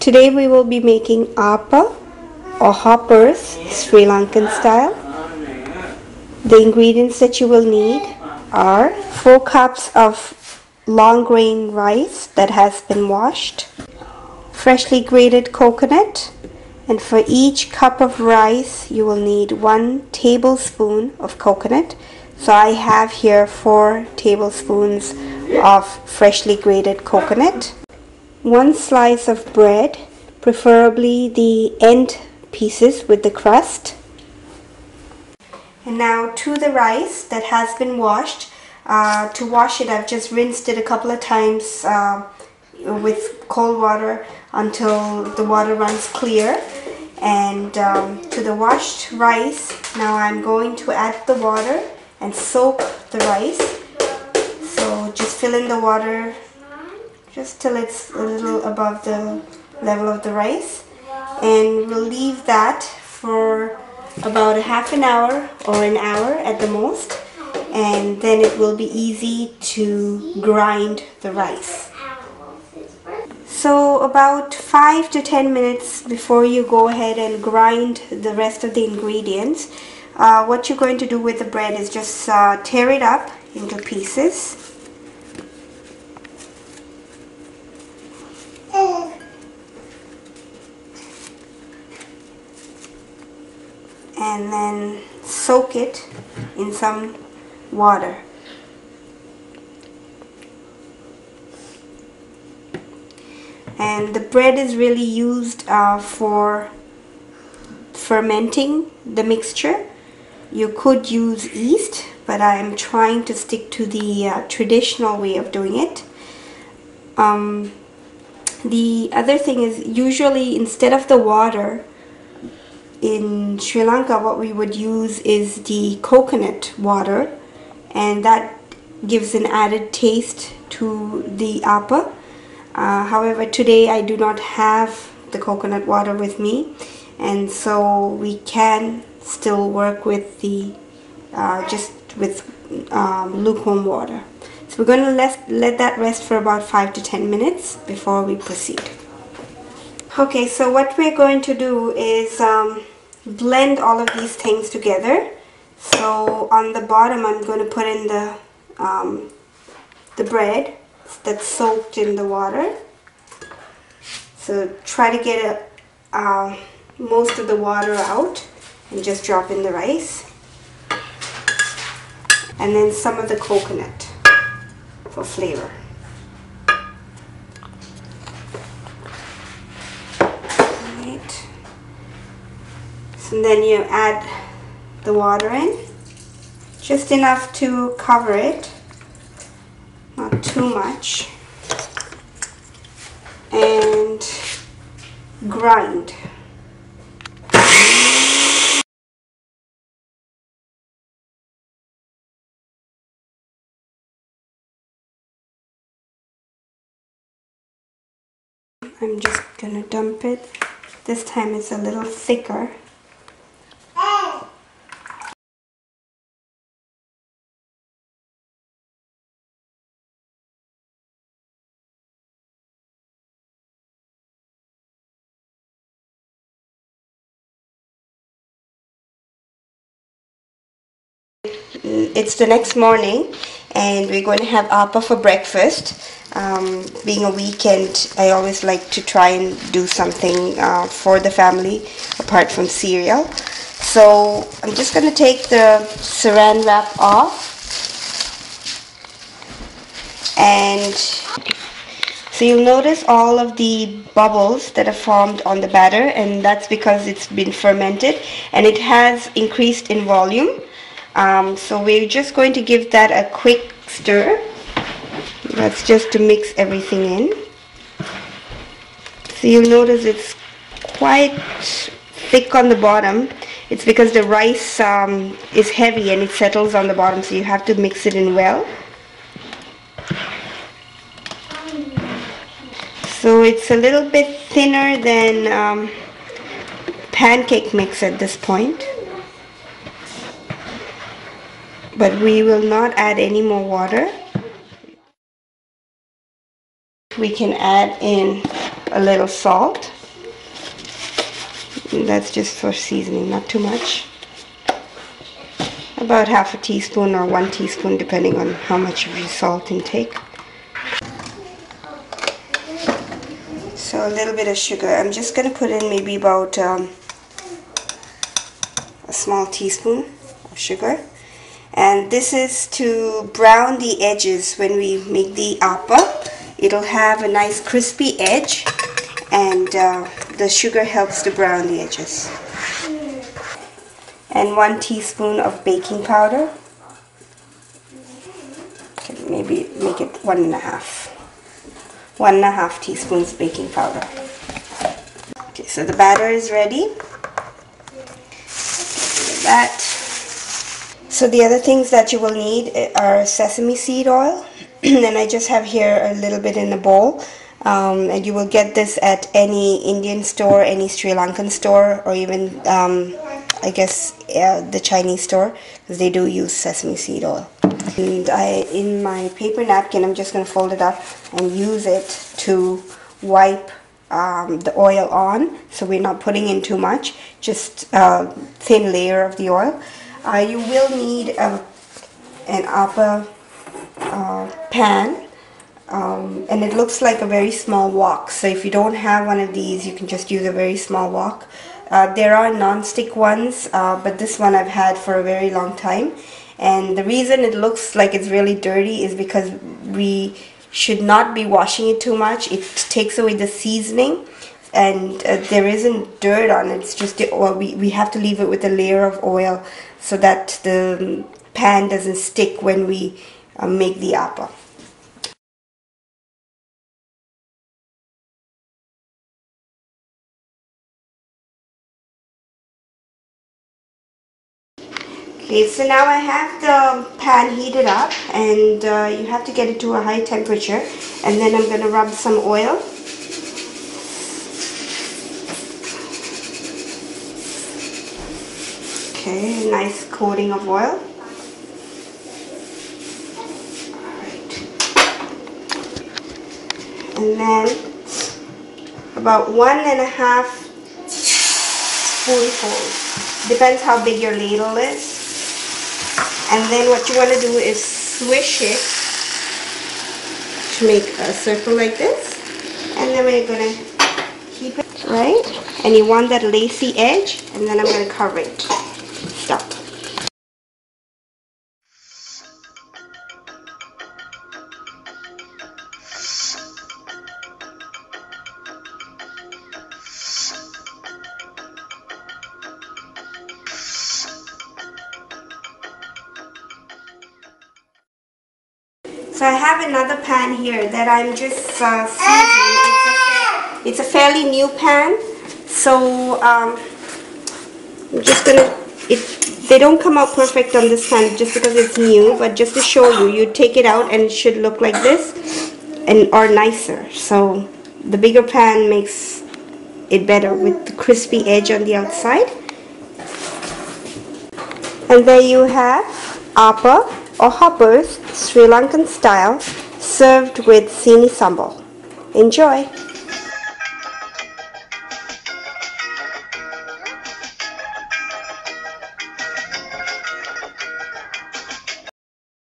Today we will be making Aape or hoppers, Sri Lankan style. The ingredients that you will need are 4 cups of long grain rice that has been washed, freshly grated coconut, and for each cup of rice you will need 1 tablespoon of coconut. So I have here 4 tablespoons of freshly grated coconut, 1 slice of bread, preferably the end pieces with the crust. And now to the rice that has been washed. To wash it, I've just rinsed it a couple of times with cold water until the water runs clear. And to the washed rice, now I'm going to add the water and soak the rice. So just fill in the water just till it's a little above the level of the rice, and we'll leave that for about a half an hour or an hour at the most, and then it will be easy to grind the rice. So about 5 to 10 minutes before you go ahead and grind the rest of the ingredients, what you're going to do with the bread is just tear it up into pieces. And then soak it in some water. And the bread is really used for fermenting the mixture. You could use yeast, but I am trying to stick to the traditional way of doing it. The other thing is, usually instead of the water, in Sri Lanka what we would use is the coconut water, and that gives an added taste to the Aape. However, today I do not have the coconut water with me, and so we can still work with the lukewarm water. So we're going to let that rest for about 5 to 10 minutes before we proceed. Okay, so what we're going to do is blend all of these things together. So on the bottom I'm going to put in the bread that's soaked in the water. So try to get most of the water out and just drop in the rice. And then some of the coconut for flavor. Right. So then you add the water in, just enough to cover it, not too much, and grind. I'm just gonna dump it. This time it's a little thicker. It's the next morning and we're going to have Aape for breakfast. Being a weekend, I always like to try and do something for the family apart from cereal. So I'm just going to take the saran wrap off, and so you'll notice all of the bubbles that are formed on the batter, and that's because it's been fermented and it has increased in volume. So we're just going to give that a quick stir. That's just to mix everything in. So you'll notice it's quite thick on the bottom. It's because the rice is heavy and it settles on the bottom, so you have to mix it in well. So it's a little bit thinner than pancake mix at this point. But we will not add any more water. We can add in a little salt. And that's just for seasoning, not too much. About half a teaspoon or 1 teaspoon, depending on how much of your salt intake. So a little bit of sugar. I'm just going to put in maybe about a small teaspoon of sugar. And this is to brown the edges when we make the Aape. It'll have a nice crispy edge, and the sugar helps to brown the edges. And 1 teaspoon of baking powder. Okay, maybe make it 1.5. 1.5 teaspoons baking powder. Okay, so the batter is ready. That. So the other things that you will need are sesame seed oil. And I just have here a little bit in a bowl. And you will get this at any Indian store, any Sri Lankan store, or even I guess the Chinese store, because they do use sesame seed oil. And in my paper napkin, I'm just going to fold it up and use it to wipe the oil on. So we're not putting in too much, just a thin layer of the oil. You will need an Aape pan. And it looks like a very small wok, so if you don't have one of these, you can just use a very small wok. There are non-stick ones, but this one I've had for a very long time, and the reason it looks like it's really dirty is because we should not be washing it too much. It takes away the seasoning, and there isn't dirt on it. It's just the oil. We have to leave it with a layer of oil so that the pan doesn't stick when we make the Aape. Okay, so now I have the pan heated up, and you have to get it to a high temperature, and then I'm going to rub some oil. Okay, a nice coating of oil. Alright. And then about 1.5 spoonfuls. Depends how big your ladle is. And then what you want to do is swish it to make a circle like this. And then we're going to keep it, right? And you want that lacy edge, and then I'm going to cover it. Stop. So I have another pan here that I'm just seasoning. It's a fairly new pan, so I'm just gonna. They don't come out perfect on this pan just because it's new, but just to show you, you take it out and it should look like this, or nicer. So the bigger pan makes it better with the crispy edge on the outside. And there you have Aape or hoppers, Sri Lankan style, served with Seeni Sambol. Enjoy!